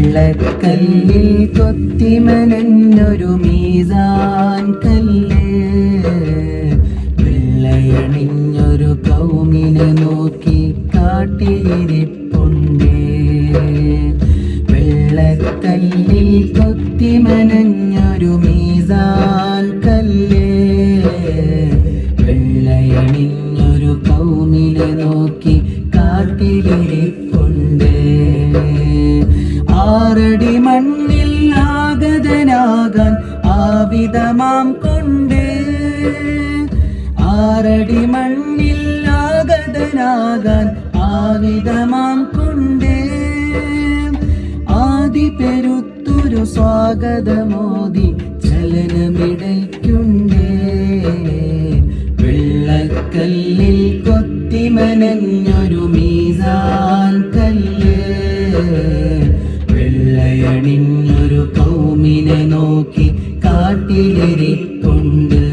വെള്ളക്കല്ലിൽ കൊത്തിമനഞ്ഞൊരു മീസാൻ കല്ല്, വെള്ളയണിഞ്ഞൊരു കൗമിനെ നോക്കി കാട്ടിയിരിപ്പുണ്ട്. വെള്ളക്കല്ലിൽ കൊത്തിമനഞ്ഞൊരു മീസാൻ കല്ല്, വെള്ളയണിഞ്ഞൊരു കൗമിനെ നോക്കി കാട്ടിലിരിപ്പുണ്ട്. 6 അടി മണ്ണിൽ ആഗതനാകാൻ ആവിധമാം കൊണ്ട്, 6 അടി മണ്ണിൽ ആഗതനാകാൻ ആവിധമാം കൊണ്ട്, ആദി പെരുത്തൊരു സ്വാഗതമോദി ചലനമിടയ്ക്കുണ്ട്. വെള്ളക്കല്ലിൽ കൊത്തിമനഞ്ഞൊരു മീസാൻ കല്ല്, വെള്ളയണിഞ്ഞൊരു കൗമിനെ നോക്കി കാട്ടിലിരിപ്പുണ്ട്.